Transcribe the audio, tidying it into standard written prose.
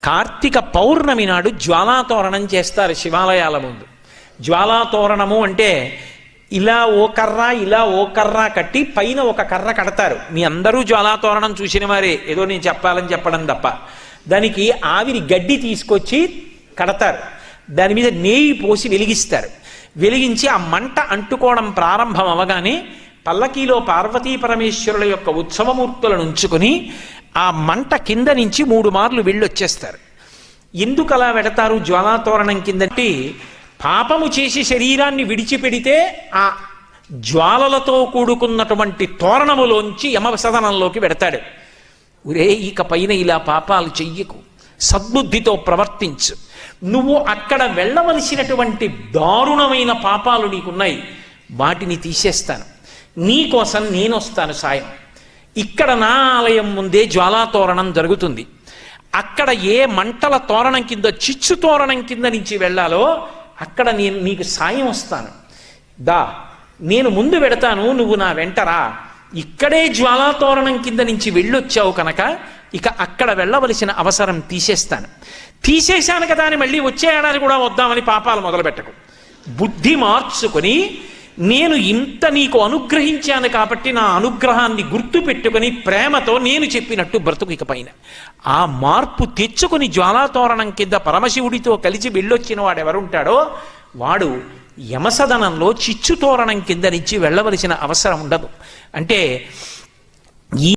కార్తీక పౌర్ణమి నాడు జ్వాలాతోరణం చేస్తారు శివాలయాల ముందు. జ్వాలాతోరణము అంటే ఇలా ఓ కర్ర కట్టి పైన ఒక కర్ర కడతారు. మీ అందరూ జ్వాలాతోరణం చూసిన వారే, ఏదో నేను చెప్పాలని చెప్పడం తప్ప. దానికి ఆవిరి గడ్డి తీసుకొచ్చి కడతారు, దాని మీద నెయ్యి పోసి వెలిగిస్తారు. వెలిగించి ఆ మంట అంటుకోవడం ప్రారంభం అవగానే పల్లకీలో పార్వతీ పరమేశ్వరుల యొక్క ఉత్సవమూర్తులను ఉంచుకొని ఆ మంట కింద నుంచి 3 మార్లు వెళ్ళొచ్చేస్తారు. ఎందుకు అలా పెడతారు జ్వాలాతోరణం కిందంటే, పాపము చేసి శరీరాన్ని విడిచిపెడితే ఆ జ్వాలలతో కూడుకున్నటువంటి తోరణములోంచి యమసదనంలోకి పెడతాడు. ఒరే, ఇక పైన ఇలా పాపాలు చెయ్యకు, సద్బుద్ధితో ప్రవర్తించు, నువ్వు అక్కడ వెళ్ళవలసినటువంటి దారుణమైన పాపాలు నీకున్నాయి, వాటిని తీసేస్తాను, నీకోసం నేను వస్తాను సాయం. ఇక్కడ నా ఆలయం ముందే జ్వాలాతోరణం జరుగుతుంది. అక్కడ ఏ మంటల తోరణం కింద, చిచ్చు తోరణం కింద నుంచి వెళ్ళాలో అక్కడ నేను నీకు సాయం వస్తాను. నేను ముందు పెడతాను, నువ్వు నా వెంటరా. ఇక్కడే జ్వాలాతోరణం కింద నుంచి వెళ్ళొచ్చావు కనుక ఇక అక్కడ వెళ్ళవలసిన అవసరం తీసేశాను కదా అని మళ్ళీ వచ్చే ఏడాది కూడా వద్దామని పాపాలు మొదలుపెట్టకు. బుద్ధి మార్చుకొని, నేను ఇంత నీకు అనుగ్రహించాను కాబట్టి నా అనుగ్రహాన్ని గుర్తు పెట్టుకుని ప్రేమతో నేను చెప్పినట్టు బ్రతుకు ఇక పైన. ఆ మార్పు తెచ్చుకుని జ్వాలాతోరణం కింద పరమశివుడితో కలిసి వెళ్ళొచ్చిన వాడు ఎవరుంటాడో వాడు యమసదనంలో చిచ్చు తోరణం కింద నుంచి వెళ్ళవలసిన అవసరం ఉండదు. అంటే ఈ